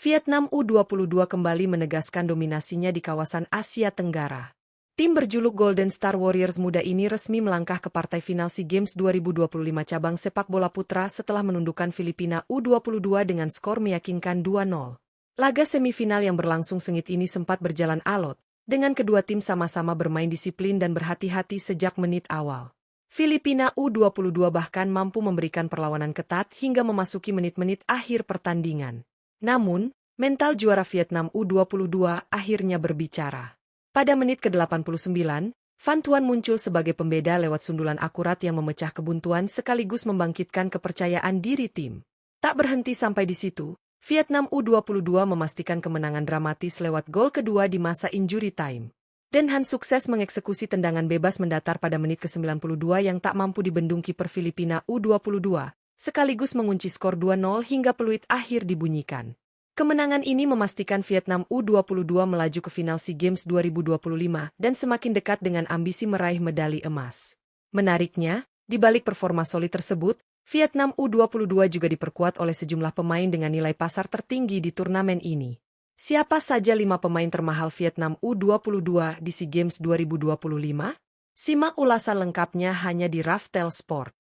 Vietnam U22 kembali menegaskan dominasinya di kawasan Asia Tenggara. Tim berjuluk Golden Star Warriors muda ini resmi melangkah ke partai final SEA Games 2025 cabang sepak bola putra setelah menundukkan Filipina U22 dengan skor meyakinkan 2-0. Laga semifinal yang berlangsung sengit ini sempat berjalan alot, dengan kedua tim sama-sama bermain disiplin dan berhati-hati sejak menit awal. Filipina U22 bahkan mampu memberikan perlawanan ketat hingga memasuki menit-menit akhir pertandingan. Namun, mental juara Vietnam U22 akhirnya berbicara. Pada menit ke-89, Van Thuan muncul sebagai pembeda lewat sundulan akurat yang memecah kebuntuan sekaligus membangkitkan kepercayaan diri tim. Tak berhenti sampai di situ, Vietnam U22 memastikan kemenangan dramatis lewat gol kedua di masa injury time. Den Han sukses mengeksekusi tendangan bebas mendatar pada menit ke-92 yang tak mampu dibendung kiper Filipina U22, sekaligus mengunci skor 2-0 hingga peluit akhir dibunyikan. Kemenangan ini memastikan Vietnam U22 melaju ke final SEA Games 2025 dan semakin dekat dengan ambisi meraih medali emas. Menariknya, di balik performa solid tersebut, Vietnam U22 juga diperkuat oleh sejumlah pemain dengan nilai pasar tertinggi di turnamen ini. Siapa saja 5 pemain termahal Vietnam U22 di SEA Games 2025? Simak ulasan lengkapnya hanya di Raftel Sport.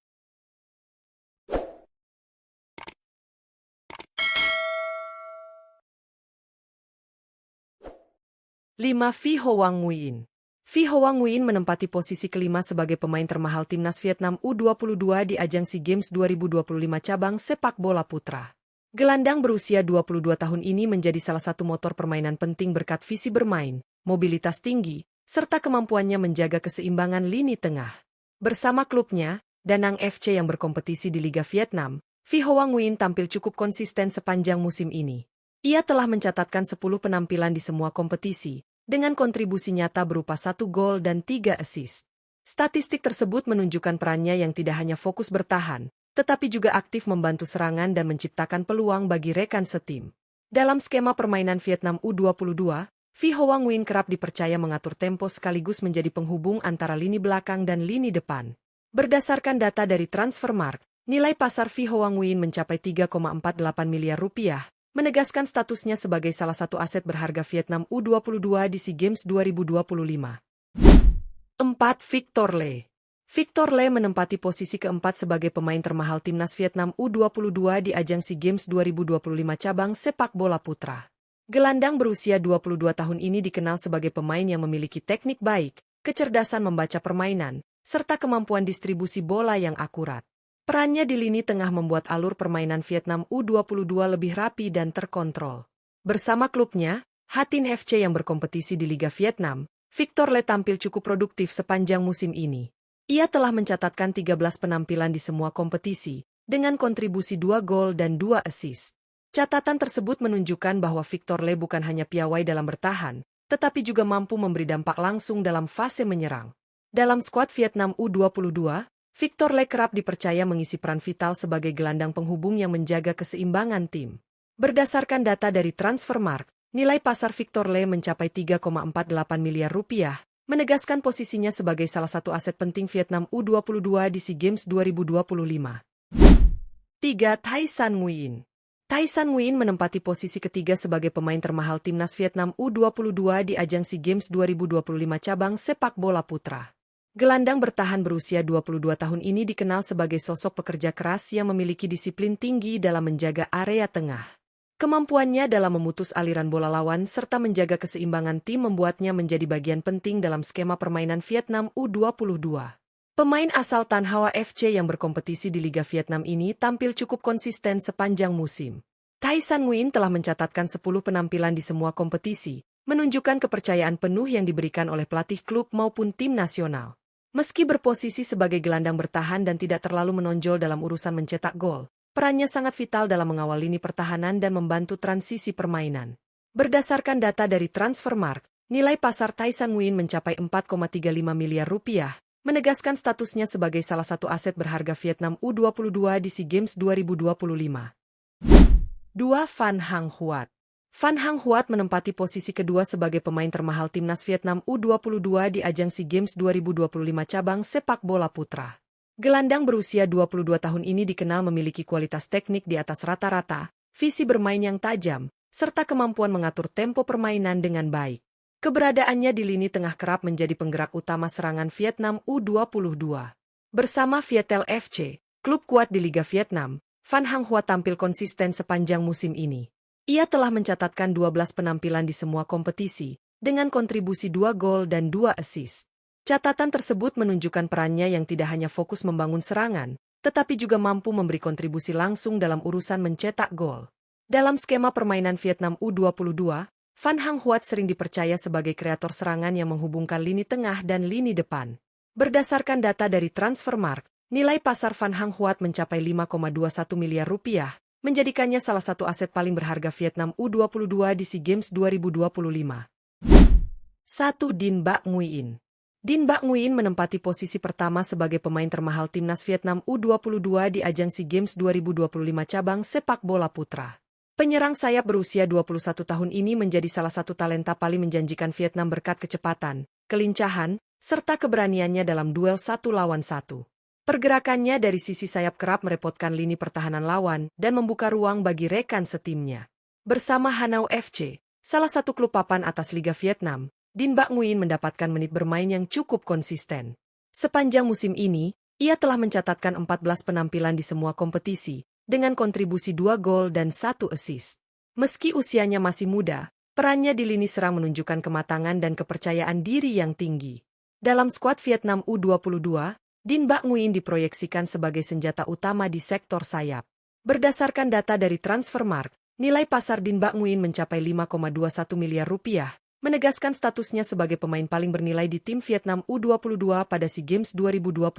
5. Phi Hoang Nguyen. Phi Hoang Nguyen menempati posisi kelima sebagai pemain termahal timnas Vietnam U22 di ajang SEA Games 2025 cabang sepak bola putra. Gelandang berusia 22 tahun ini menjadi salah satu motor permainan penting berkat visi bermain, mobilitas tinggi, serta kemampuannya menjaga keseimbangan lini tengah. Bersama klubnya, Da Nang FC yang berkompetisi di Liga Vietnam, Phi Hoang Nguyen tampil cukup konsisten sepanjang musim ini. Ia telah mencatatkan 10 penampilan di semua kompetisi, dengan kontribusi nyata berupa 1 gol dan 3 assist. Statistik tersebut menunjukkan perannya yang tidak hanya fokus bertahan, tetapi juga aktif membantu serangan dan menciptakan peluang bagi rekan setim. Dalam skema permainan Vietnam U22, Phi Hoang Nguyen kerap dipercaya mengatur tempo sekaligus menjadi penghubung antara lini belakang dan lini depan. Berdasarkan data dari Transfermarkt, nilai pasar Phi Hoang Nguyen mencapai 3,48 miliar rupiah, menegaskan statusnya sebagai salah satu aset berharga Vietnam U22 di SEA Games 2025. 4. Victor Le. Victor Le menempati posisi keempat sebagai pemain termahal timnas Vietnam U22 di ajang SEA Games 2025 cabang sepak bola putra. Gelandang berusia 22 tahun ini dikenal sebagai pemain yang memiliki teknik baik, kecerdasan membaca permainan, serta kemampuan distribusi bola yang akurat. Perannya di lini tengah membuat alur permainan Vietnam U22 lebih rapi dan terkontrol. Bersama klubnya, Ha Tin FC yang berkompetisi di Liga Vietnam, Victor Le tampil cukup produktif sepanjang musim ini. Ia telah mencatatkan 13 penampilan di semua kompetisi, dengan kontribusi 2 gol dan 2 assist. Catatan tersebut menunjukkan bahwa Victor Le bukan hanya piawai dalam bertahan, tetapi juga mampu memberi dampak langsung dalam fase menyerang. Dalam skuad Vietnam U22, Victor Le kerap dipercaya mengisi peran vital sebagai gelandang penghubung yang menjaga keseimbangan tim. Berdasarkan data dari Transfermarkt, nilai pasar Victor Le mencapai 3,48 miliar rupiah, menegaskan posisinya sebagai salah satu aset penting Vietnam U22 di SEA Games 2025. 3. Tai San Nguyen. Tai San Nguyen menempati posisi ketiga sebagai pemain termahal timnas Vietnam U22 di ajang SEA Games 2025 cabang sepak bola putra. Gelandang bertahan berusia 22 tahun ini dikenal sebagai sosok pekerja keras yang memiliki disiplin tinggi dalam menjaga area tengah. Kemampuannya dalam memutus aliran bola lawan serta menjaga keseimbangan tim membuatnya menjadi bagian penting dalam skema permainan Vietnam U22. Pemain asal Tan Hoa FC yang berkompetisi di Liga Vietnam ini tampil cukup konsisten sepanjang musim. Tai San Nguyen telah mencatatkan 10 penampilan di semua kompetisi, menunjukkan kepercayaan penuh yang diberikan oleh pelatih klub maupun tim nasional. Meski berposisi sebagai gelandang bertahan dan tidak terlalu menonjol dalam urusan mencetak gol, perannya sangat vital dalam mengawal lini pertahanan dan membantu transisi permainan. Berdasarkan data dari Transfermarkt, nilai pasar Tai San Nguyen mencapai 4,35 miliar rupiah, menegaskan statusnya sebagai salah satu aset berharga Vietnam U22 di SEA Games 2025. 2. Van Hang Huat. Van Hang Huat menempati posisi kedua sebagai pemain termahal timnas Vietnam U22 di ajang SEA Games 2025 cabang sepak bola putra. Gelandang berusia 22 tahun ini dikenal memiliki kualitas teknik di atas rata-rata, visi bermain yang tajam, serta kemampuan mengatur tempo permainan dengan baik. Keberadaannya di lini tengah kerap menjadi penggerak utama serangan Vietnam U22. Bersama Vietel FC, klub kuat di Liga Vietnam, Van Hang Huat tampil konsisten sepanjang musim ini. Ia telah mencatatkan 12 penampilan di semua kompetisi, dengan kontribusi 2 gol dan 2 assist. Catatan tersebut menunjukkan perannya yang tidak hanya fokus membangun serangan, tetapi juga mampu memberi kontribusi langsung dalam urusan mencetak gol. Dalam skema permainan Vietnam U22, Van Hang Huat sering dipercaya sebagai kreator serangan yang menghubungkan lini tengah dan lini depan. Berdasarkan data dari Transfermarkt, nilai pasar Van Hang Huat mencapai 5,21 miliar rupiah, menjadikannya salah satu aset paling berharga Vietnam U22 di SEA Games 2025. 1. Dinh Bác Nguyen. Dinh Bác Nguyen menempati posisi pertama sebagai pemain termahal timnas Vietnam U22 di ajang SEA Games 2025 cabang sepak bola putra. Penyerang sayap berusia 21 tahun ini menjadi salah satu talenta paling menjanjikan Vietnam berkat kecepatan, kelincahan, serta keberaniannya dalam duel 1 lawan 1. Pergerakannya dari sisi sayap kerap merepotkan lini pertahanan lawan dan membuka ruang bagi rekan setimnya. Bersama Hanau FC, salah satu klub papan atas Liga Vietnam, Dinh Bác Nguyen mendapatkan menit bermain yang cukup konsisten. Sepanjang musim ini, ia telah mencatatkan 14 penampilan di semua kompetisi, dengan kontribusi 2 gol dan 1 assist. Meski usianya masih muda, perannya di lini serang menunjukkan kematangan dan kepercayaan diri yang tinggi. Dalam skuad Vietnam U22, Dinh Bác Nguyen diproyeksikan sebagai senjata utama di sektor sayap. Berdasarkan data dari Transfermarkt, nilai pasar Dinh Bác Nguyen mencapai 5,21 miliar rupiah, menegaskan statusnya sebagai pemain paling bernilai di tim Vietnam U22 pada SEA Games 2025.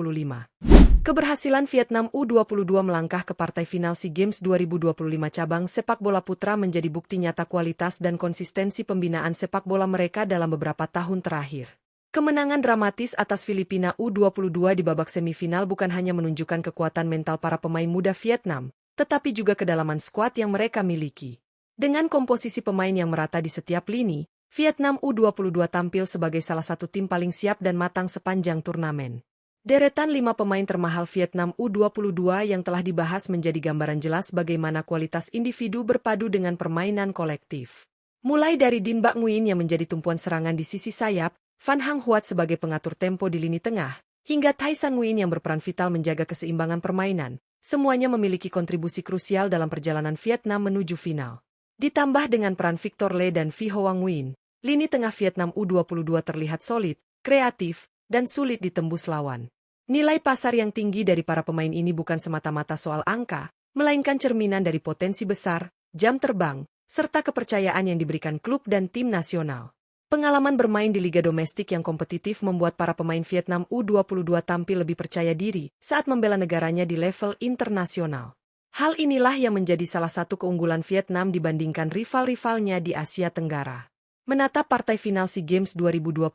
Keberhasilan Vietnam U22 melangkah ke partai final SEA Games 2025 cabang sepak bola putra menjadi bukti nyata kualitas dan konsistensi pembinaan sepak bola mereka dalam beberapa tahun terakhir. Kemenangan dramatis atas Filipina U22 di babak semifinal bukan hanya menunjukkan kekuatan mental para pemain muda Vietnam, tetapi juga kedalaman skuad yang mereka miliki. Dengan komposisi pemain yang merata di setiap lini, Vietnam U22 tampil sebagai salah satu tim paling siap dan matang sepanjang turnamen. Deretan 5 pemain termahal Vietnam U22 yang telah dibahas menjadi gambaran jelas bagaimana kualitas individu berpadu dengan permainan kolektif. Mulai dari Dinh Bác Nguyen yang menjadi tumpuan serangan di sisi sayap, Van Hang Huat sebagai pengatur tempo di lini tengah, hingga Thay San Nguyen yang berperan vital menjaga keseimbangan permainan, semuanya memiliki kontribusi krusial dalam perjalanan Vietnam menuju final. Ditambah dengan peran Victor Le dan Vi Hoa Nguyen, lini tengah Vietnam U22 terlihat solid, kreatif, dan sulit ditembus lawan. Nilai pasar yang tinggi dari para pemain ini bukan semata-mata soal angka, melainkan cerminan dari potensi besar, jam terbang, serta kepercayaan yang diberikan klub dan tim nasional. Pengalaman bermain di liga domestik yang kompetitif membuat para pemain Vietnam U22 tampil lebih percaya diri saat membela negaranya di level internasional. Hal inilah yang menjadi salah satu keunggulan Vietnam dibandingkan rival-rivalnya di Asia Tenggara. Menatap partai final SEA Games 2025,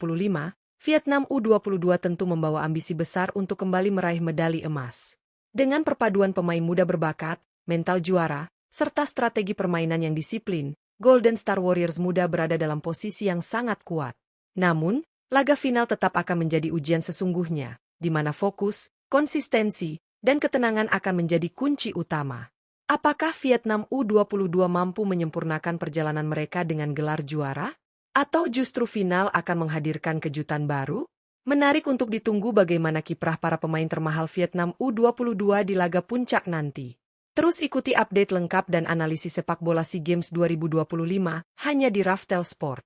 Vietnam U22 tentu membawa ambisi besar untuk kembali meraih medali emas. Dengan perpaduan pemain muda berbakat, mental juara, serta strategi permainan yang disiplin, Golden Star Warriors muda berada dalam posisi yang sangat kuat. Namun, laga final tetap akan menjadi ujian sesungguhnya, di mana fokus, konsistensi, dan ketenangan akan menjadi kunci utama. Apakah Vietnam U22 mampu menyempurnakan perjalanan mereka dengan gelar juara? Atau justru final akan menghadirkan kejutan baru? Menarik untuk ditunggu bagaimana kiprah para pemain termahal Vietnam U22 di laga puncak nanti. Terus ikuti update lengkap dan analisis sepak bola SEA Games 2025 hanya di Raftel Sport.